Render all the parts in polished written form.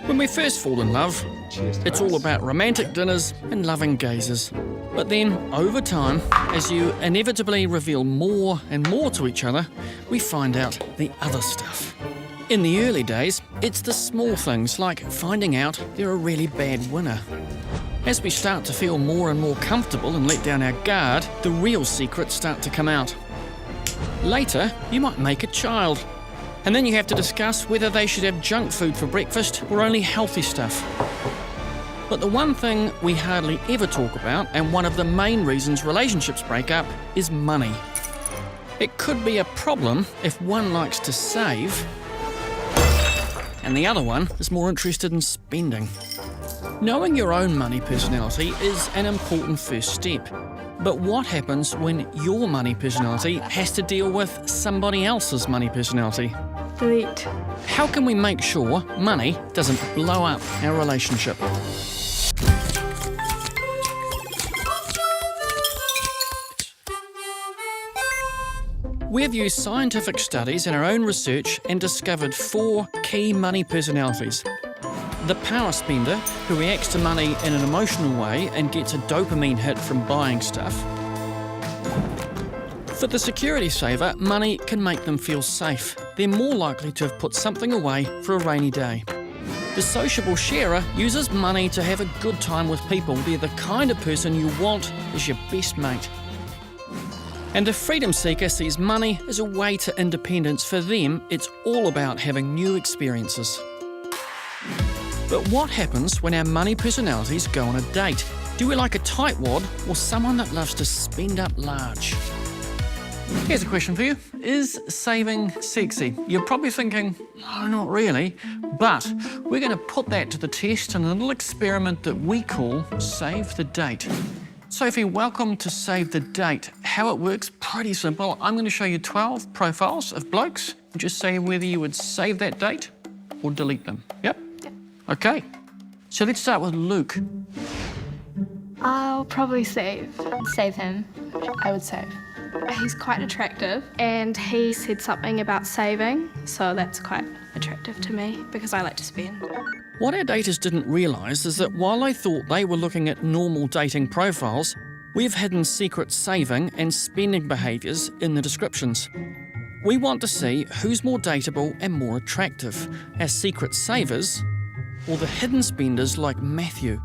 When we first fall in love, it's all about romantic dinners and loving gazes. But then, over time, as you inevitably reveal more and more to each other, we find out the other stuff. In the early days, it's the small things like finding out they're a really bad winner. As we start to feel more and more comfortable and let down our guard, the real secrets start to come out. Later, you might make a child. And then you have to discuss whether they should have junk food for breakfast or only healthy stuff. But the one thing we hardly ever talk about, and one of the main reasons relationships break up, is money. It could be a problem if one likes to save and the other one is more interested in spending. Knowing your own money personality is an important first step. But what happens when your money personality has to deal with somebody else's money personality? Delete. How can we make sure money doesn't blow up our relationship? We've used scientific studies and our own research and discovered 4 key money personalities. The power spender, who reacts to money in an emotional way and gets a dopamine hit from buying stuff. For the security saver, money can make them feel safe. They're more likely to have put something away for a rainy day. The sociable sharer uses money to have a good time with people. They're the kind of person you want as your best mate. And the freedom seeker sees money as a way to independence. For them, it's all about having new experiences. But what happens when our money personalities go on a date? Do we like a tightwad or someone that loves to spend up large? Here's a question for you. Is saving sexy? You're probably thinking, no, not really. But we're going to put that to the test in a little experiment that we call Save the Date. Sophie, welcome to Save the Date. How it works, pretty simple. I'm going to show you 12 profiles of blokes. Just say whether you would save that date or delete them. Yep? Okay. So let's start with Luke. I'll probably save. Save him. I would save. He's quite attractive and he said something about saving, so that's quite attractive to me because I like to spend. What our daters didn't realise is that while they thought they were looking at normal dating profiles, we've hidden secret saving and spending behaviours in the descriptions. We want to see who's more dateable and more attractive, our secret savers or the hidden spenders like Matthew.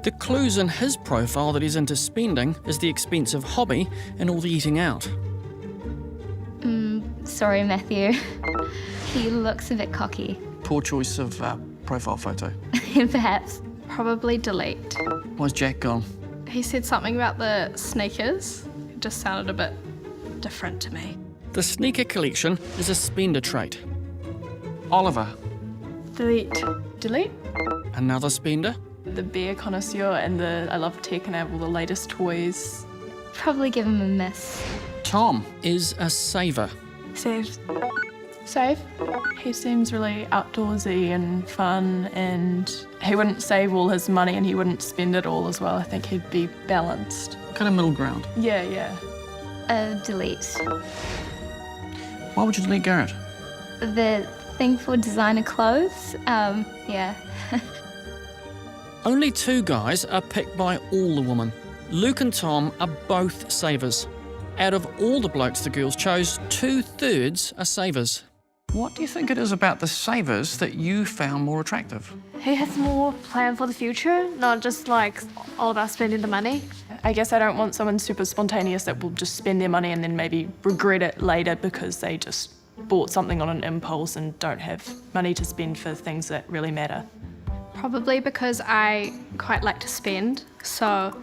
The clues in his profile that he's into spending is the expensive hobby and all the eating out. Sorry, Matthew. He looks a bit cocky. Poor choice of profile photo. Perhaps. Probably delete. Why's Jack gone? He said something about the sneakers. It just sounded a bit different to me. The sneaker collection is a spender trait. Oliver, Delete. Delete? another spender. The beer connoisseur and I love tech and I have all the latest toys. Probably give him a miss. Tom is a saver. Save. Save. He seems really outdoorsy and fun and he wouldn't save all his money and he wouldn't spend it all as well. I think he'd be balanced. Kind of middle ground. Yeah. Delete. Why would you delete Garrett? The thing for designer clothes? Yeah. Only 2 guys are picked by all the women. Luke and Tom are both savers. Out of all the blokes the girls chose, 2/3 are savers. What do you think it is about the savers that you found more attractive? He has more plan for the future, not just like all about spending the money. I guess I don't want someone super spontaneous that will just spend their money and then maybe regret it later because they just bought something on an impulse and don't have money to spend for things that really matter. Probably because I quite like to spend, so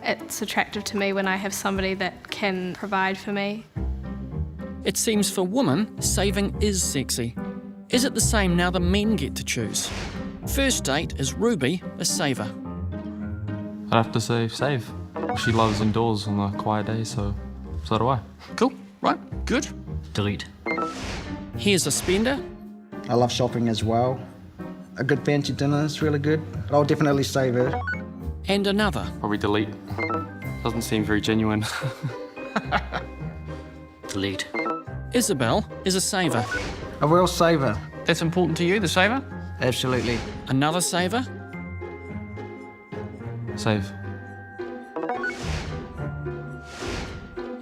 it's attractive to me when I have somebody that can provide for me. It seems for women, saving is sexy. Is it the same now the men get to choose? First date is Ruby, a saver. I'd have to say save. She loves indoors on a quiet day, so do I. Cool, right, good. Delete. Here's a spender. I love shopping as well. A good fancy dinner is really good. I'll definitely save it. And another. Probably delete. Doesn't seem very genuine. Delete. Isabel is a saver. A real saver. That's important to you, the saver? Absolutely. Another saver? Save.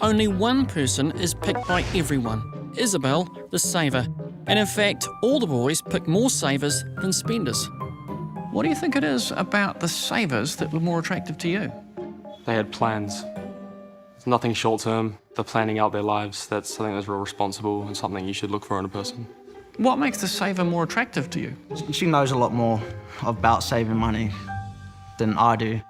Only one person is picked by everyone, Isabel, the saver. And in fact, all the boys pick more savers than spenders. What do you think it is about the savers that were more attractive to you? They had plans. Nothing short term. They're planning out their lives. That's something that's real responsible and something you should look for in a person. What makes the saver more attractive to you? She knows a lot more about saving money than I do.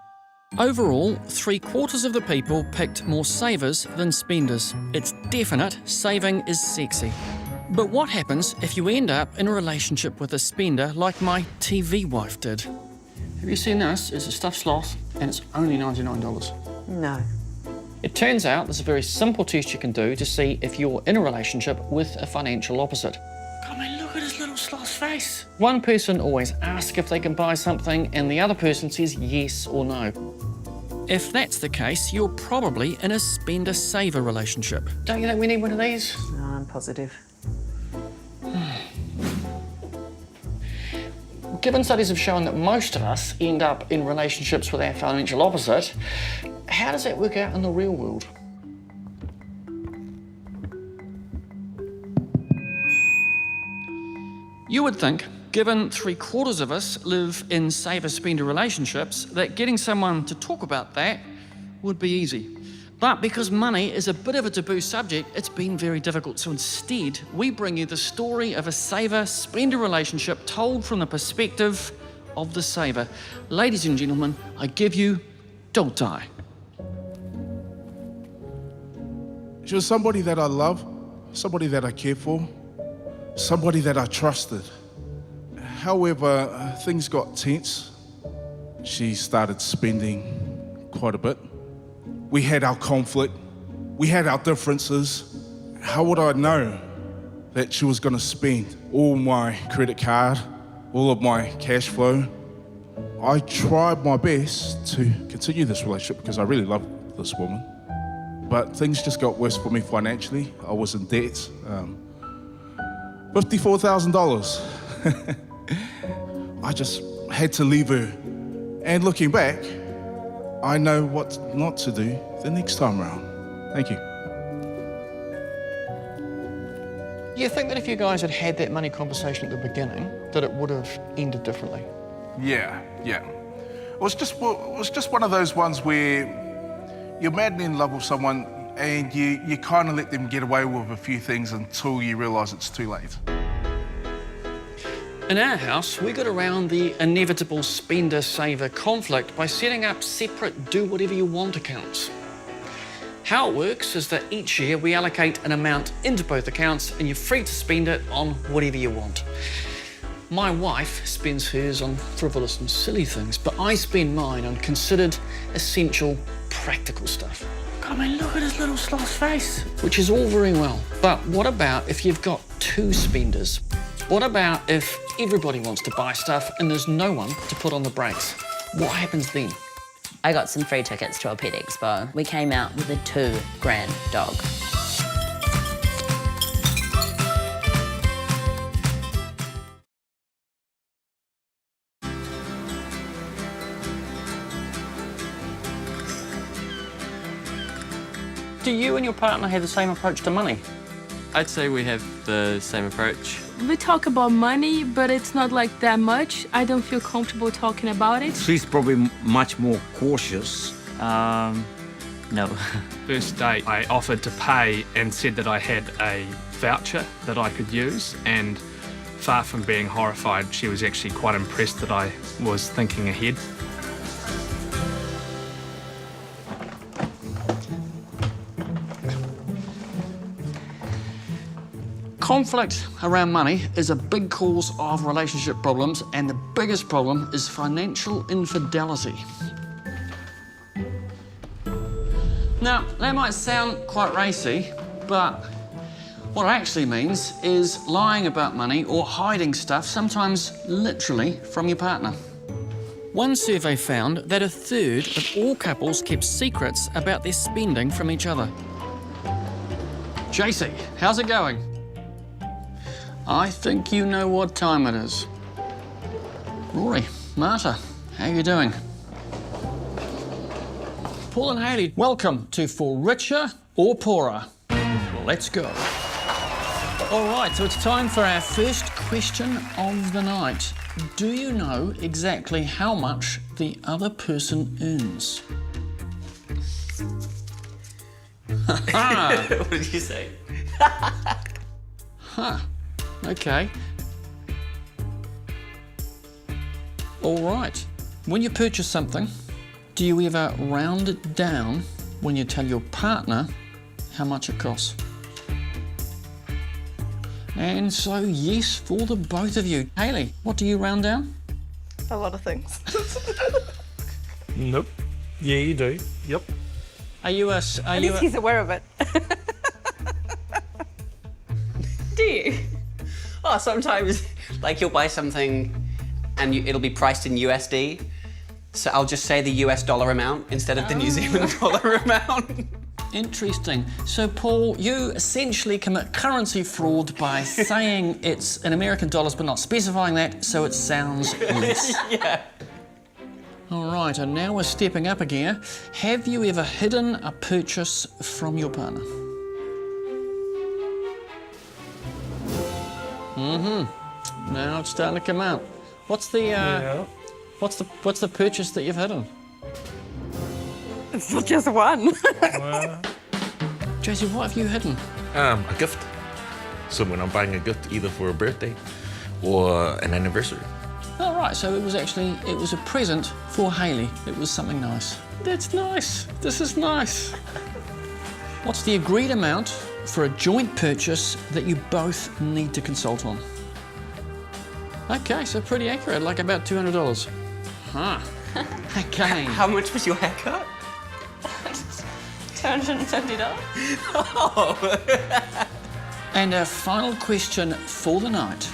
Overall, 3/4 of the people picked more savers than spenders. It's definite saving is sexy. But what happens if you end up in a relationship with a spender like my TV wife did? Have you seen this? It's a stuffed sloth and it's only $99. No. It turns out there's a very simple test you can do to see if you're in a relationship with a financial opposite. Come and look at his little sloth's face. One person always asks if they can buy something and the other person says yes or no. If that's the case, you're probably in a spender-saver relationship. Don't you think we need one of these? No, I'm positive. Given studies have shown that most of us end up in relationships with our financial opposite, how does that work out in the real world? You would think, given 3/4 of us live in saver-spender relationships, that getting someone to talk about that would be easy. But because money is a bit of a taboo subject, it's been very difficult. So instead, we bring you the story of a saver-spender relationship told from the perspective of the saver. Ladies and gentlemen, I give you Toutai. She was somebody that I love, somebody that I cared for, somebody that I trusted. However, things got tense. She started spending quite a bit. We had our conflict, we had our differences. How would I know that she was gonna spend all my credit card, all of my cash flow? I tried my best to continue this relationship because I really love this woman. But things just got worse for me financially. I was in debt, $54,000. I just had to leave her. And looking back, I know what not to do the next time around. Thank you. You think that if you guys had had that money conversation at the beginning, that it would have ended differently? Yeah. It was just one of those ones where you're madly in love with someone and you kind of let them get away with a few things until you realise it's too late. In our house, we got around the inevitable spender-saver conflict by setting up separate do-whatever-you-want accounts. How it works is that each year we allocate an amount into both accounts and you're free to spend it on whatever you want. My wife spends hers on frivolous and silly things, but I spend mine on considered, essential, practical stuff. Come and look at his little sloth's face. Which is all very well, but what about if you've got two spenders? What about if everybody wants to buy stuff and there's no one to put on the brakes? What happens then? I got some free tickets to a pet expo. We came out with a $2,000 dog. Do you and your partner have the same approach to money? I'd say we have the same approach. We talk about money, but it's not like that much. I don't feel comfortable talking about it. She's probably much more cautious. No. First date, I offered to pay and said that I had a voucher that I could use, and far from being horrified, she was actually quite impressed that I was thinking ahead. Conflict around money is a big cause of relationship problems, and the biggest problem is financial infidelity. Now, that might sound quite racy, but what it actually means is lying about money or hiding stuff, sometimes literally from your partner. One survey found that 1/3 of all couples kept secrets about their spending from each other. JC, how's it going? I think you know what time it is. Rory, Marta, how you doing? Paul and Hayley, welcome to For Richer or Poorer. Let's go. All right, so it's time for our first question of the night. Do you know exactly how much the other person earns? What did you say? Okay. All right. When you purchase something, do you ever round it down when you tell your partner how much it costs? And so, yes, for the both of you. Hayley, what do you round down? A lot of things. Nope. Yeah, you do. Yep. Are you a... At least he's aware of it. Do you? Oh, sometimes, like, you'll buy something and it'll be priced in USD, so I'll just say the US dollar amount instead of the New Zealand dollar amount. Interesting. So, Paul, you essentially commit currency fraud by saying it's in American dollars but not specifying that, so it sounds less. Yeah. All right, and now we're stepping up a gear. Have you ever hidden a purchase from your partner? Now it's starting to come out. What's the what's the purchase that you've hidden? It's not just one. Josie, what have you hidden? A gift. So when I'm buying a gift, either for a birthday or an anniversary. Oh, right, so it was a present for Hayley. It was something nice. That's nice. This is nice. What's the agreed amount for a joint purchase that you both need to consult on? Okay, so pretty accurate, like about $200. Huh. Okay. How much was your haircut? $250. Oh. And our final question for the night.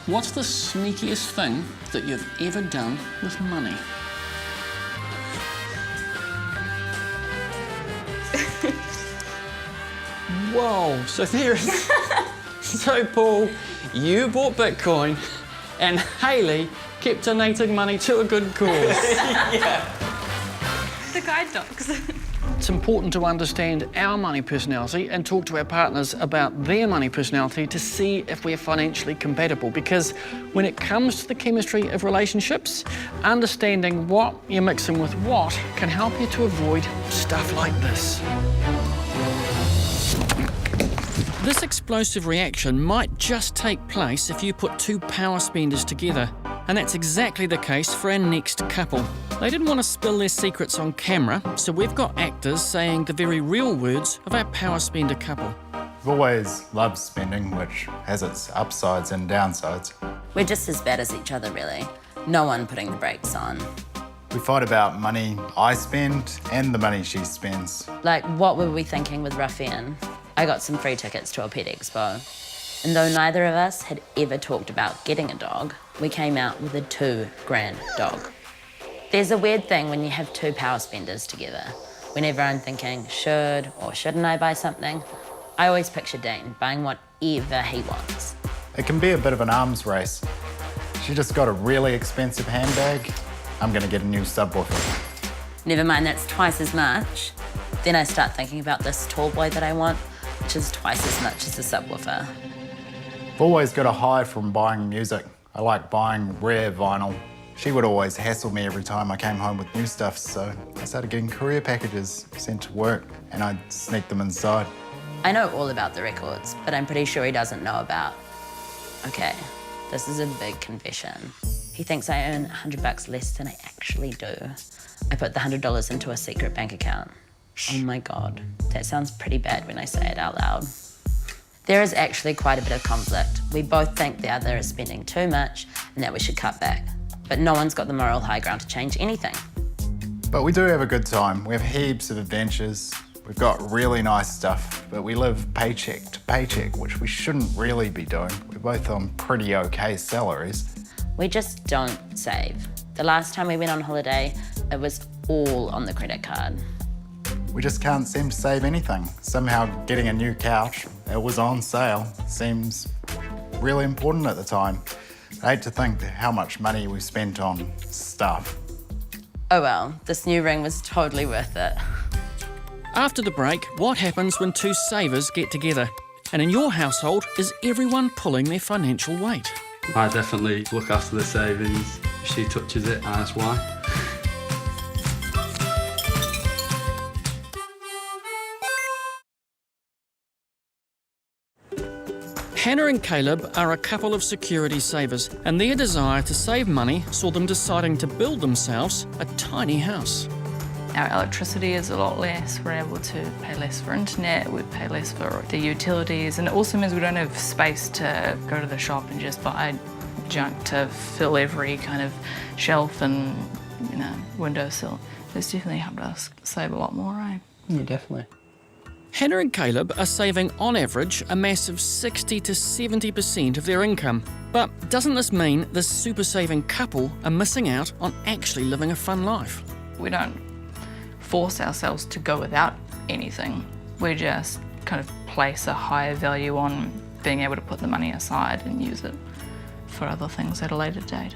What's the sneakiest thing that you've ever done with money? Whoa, so there is... So, Paul, you bought Bitcoin and Hayley kept donating money to a good cause. Yeah. The guide dogs. It's important to understand our money personality and talk to our partners about their money personality to see if we're financially compatible, because when it comes to the chemistry of relationships, understanding what you're mixing with what can help you to avoid stuff like this. This explosive reaction might just take place if you put two power spenders together, and that's exactly the case for our next couple. They didn't want to spill their secrets on camera, so we've got actors saying the very real words of our power spender couple. I've always loved spending, which has its upsides and downsides. We're just as bad as each other, really. No one putting the brakes on. We fight about money I spend and the money she spends. Like, what were we thinking with Ruffian? I got some free tickets to a pet expo. And though neither of us had ever talked about getting a dog, we came out with a $2,000 dog. There's a weird thing when you have two power spenders together. Whenever I'm thinking, should or shouldn't I buy something, I always picture Dean buying whatever he wants. It can be a bit of an arms race. She just got a really expensive handbag. I'm gonna get a new subwoofer. Never mind, that's twice as much. Then I start thinking about this tall boy that I want, which is twice as much as the subwoofer. I've always got a high from buying music. I like buying rare vinyl. She would always hassle me every time I came home with new stuff, so I started getting courier packages sent to work, and I'd sneak them inside. I know all about the records, but I'm pretty sure he doesn't know about... Okay, this is a big confession. He thinks I earn $100 less than I actually do. I put the $100 into a secret bank account. Oh my God, that sounds pretty bad when I say it out loud. There is actually quite a bit of conflict. We both think the other is spending too much and that we should cut back. But no one's got the moral high ground to change anything. But we do have a good time. We have heaps of adventures. We've got really nice stuff, but we live paycheck to paycheck, which we shouldn't really be doing. We're both on pretty okay salaries. We just don't save. The last time we went on holiday, it was all on the credit card. We just can't seem to save anything. Somehow getting a new couch, it was on sale, seems really important at the time. I hate to think how much money we spent on stuff. Oh well, this new ring was totally worth it. After the break, what happens when two savers get together? And in your household, is everyone pulling their financial weight? I definitely look after the savings. If she touches it, I ask why. Hannah and Caleb are a couple of security savers, and their desire to save money saw them deciding to build themselves a tiny house. Our electricity is a lot less. We're able to pay less for internet, we pay less for the utilities, and it also means we don't have space to go to the shop and just buy junk to fill every kind of shelf and windowsill. It's definitely helped us save a lot more, right? Yeah, definitely. Hannah and Caleb are saving, on average, a massive 60 to 70% of their income. But doesn't this mean this super saving couple are missing out on actually living a fun life? We don't force ourselves to go without anything. We just kind of place a higher value on being able to put the money aside and use it for other things at a later date.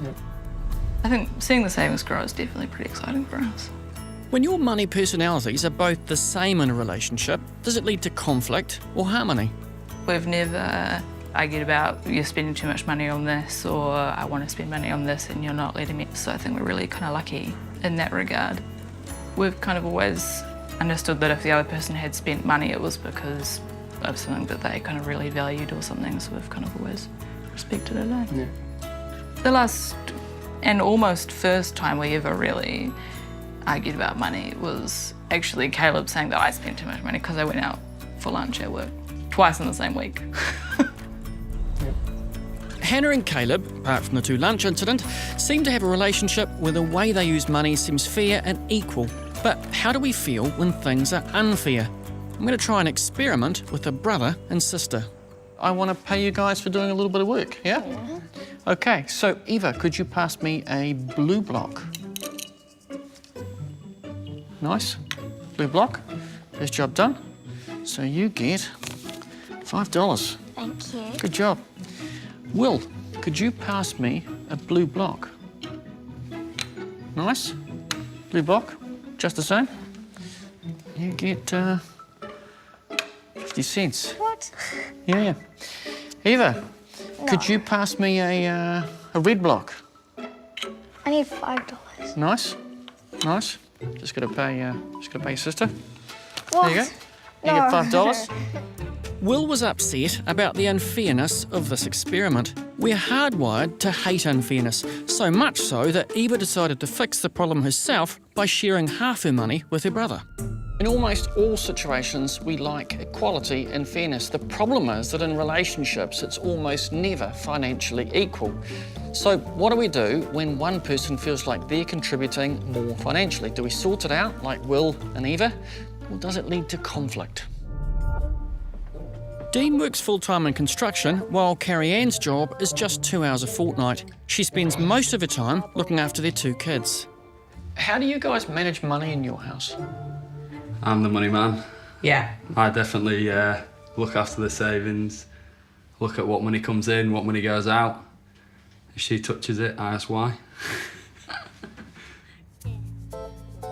Yep. I think seeing the savings grow is definitely pretty exciting for us. When your money personalities are both the same in a relationship, does it lead to conflict or harmony? We've never argued about you're spending too much money on this or I want to spend money on this and you're not letting me. So I think we're really kind of lucky in that regard. We've kind of always understood that if the other person had spent money, it was because of something that they kind of really valued or something, so we've kind of always respected it. Yeah. The last and almost first time we ever really argued about money was actually Caleb saying that I spent too much money because I went out for lunch at work twice in the same week. Hannah and Caleb, apart from the two lunch incident, seem to have a relationship where the way they use money seems fair and equal. But how do we feel when things are unfair? I'm going to try an experiment with a brother and sister. I want to pay you guys for doing a little bit of work, yeah? Okay, so Eva, could you pass me a blue block? Nice. Blue block. First job done. So you get $5. Thank you. Good job. Will, could you pass me a blue block? Nice. Blue block. Just the same. You get 50 cents. What? Yeah. Eva, could you pass me a red block? I need $5. Nice. Nice. Just gotta pay your sister. What? There you go. You get $5. Will was upset about the unfairness of this experiment. We're hardwired to hate unfairness, so much so that Eva decided to fix the problem herself by sharing half her money with her brother. In almost all situations, we like equality and fairness. The problem is that in relationships, it's almost never financially equal. So what do we do when one person feels like they're contributing more financially? Do we sort it out like Will and Eva, or does it lead to conflict? Dean works full-time in construction, while Carrie-Anne's job is just 2 hours a fortnight. She spends most of her time looking after their two kids. How do you guys manage money in your house? I'm the money man. Yeah. I definitely look after the savings, look at what money comes in, what money goes out. If she touches it, I ask why.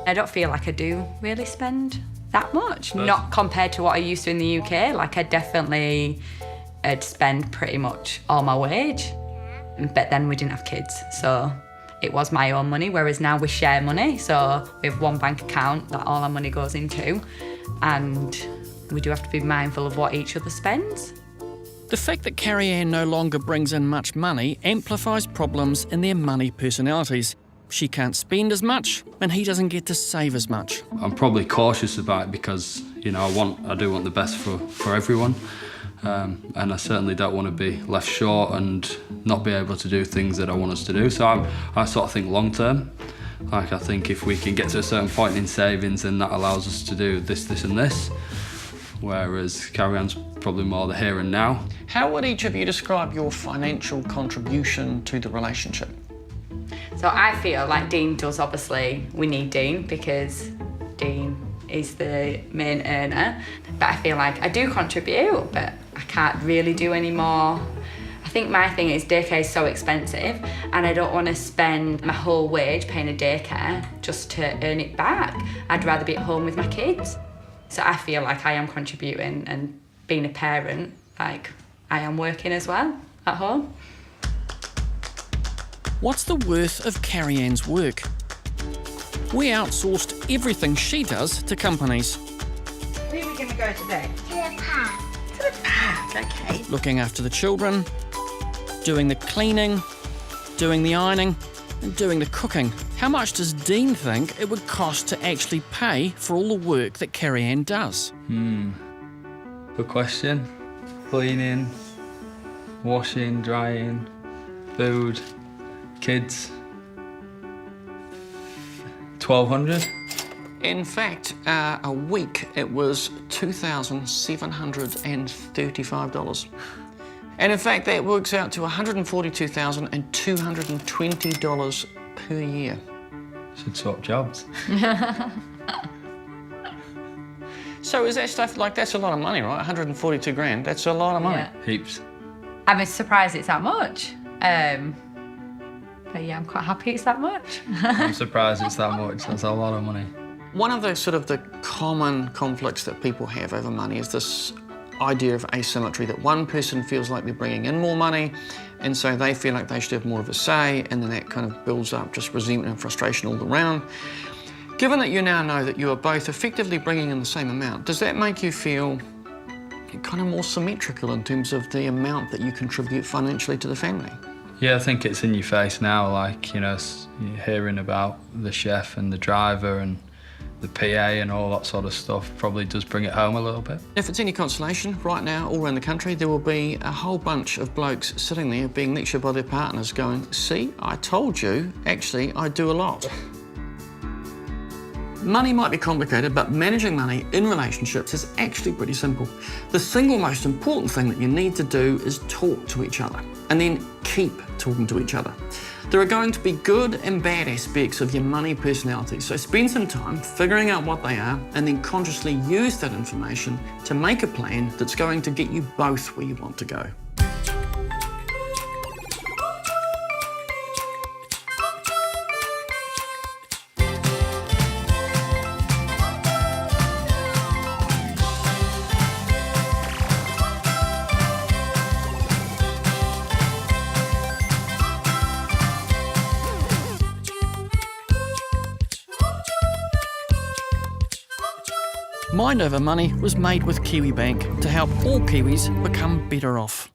I don't feel like I do really spend that much, not compared to what I used to in the UK. Like I'd spend pretty much all my wage, but then we didn't have kids, so it was my own money, whereas now we share money, so we have one bank account that all our money goes into, and we do have to be mindful of what each other spends. The fact that Carrie-Anne no longer brings in much money amplifies problems in their money personalities. She can't spend as much, and he doesn't get to save as much. I'm probably cautious about it because, I do want the best for everyone. And I certainly don't want to be left short and not be able to do things that I want us to do. So I sort of think long term. Like I think if we can get to a certain point in savings, then that allows us to do this, this and this. Whereas Carrie-Anne's probably more the here and now. How would each of you describe your financial contribution to the relationship? So I feel like Dean does, obviously, we need Dean because Dean is the main earner. But I feel like I do contribute, but I can't really do any more. I think my thing is daycare is so expensive and I don't want to spend my whole wage paying a daycare just to earn it back. I'd rather be at home with my kids. So I feel like I am contributing, and being a parent, like I am working as well at home. What's the worth of Carrie Ann's work? We outsourced everything she does to companies. Where are we going to go today? To the park. To the park, okay. Looking after the children, doing the cleaning, doing the ironing, and doing the cooking. How much does Dean think it would cost to actually pay for all the work that Carrie Ann does? Good question. Cleaning, washing, drying, food, kids. 1,200. In fact, a week it was $2,735. And in fact, that works out to $142,220 per year. Should swap jobs. So is that stuff like, that's a lot of money, right? 142 grand, that's a lot of money. Yeah. Heaps. I'm surprised it's that much. But yeah, I'm quite happy it's that much. I'm surprised it's that much. That's a lot of money. One of the sort of the common conflicts that people have over money is this idea of asymmetry, that one person feels like they're bringing in more money, and so they feel like they should have more of a say, and then that kind of builds up just resentment and frustration all around. Given that you now know that you are both effectively bringing in the same amount, does that make you feel kind of more symmetrical in terms of the amount that you contribute financially to the family? Yeah, I think it's in your face now, like, you know, you're hearing about the chef and the driver and the PA and all that sort of stuff probably does bring it home a little bit. If it's any consolation, right now, all around the country, there will be a whole bunch of blokes sitting there being lectured by their partners going, see, I told you, actually, I do a lot. Money might be complicated, but managing money in relationships is actually pretty simple. The single most important thing that you need to do is talk to each other, and then keep talking to each other. There are going to be good and bad aspects of your money personality, so spend some time figuring out what they are and then consciously use that information to make a plan that's going to get you both where you want to go. Mind Over Money was made with KiwiBank to help all Kiwis become better off.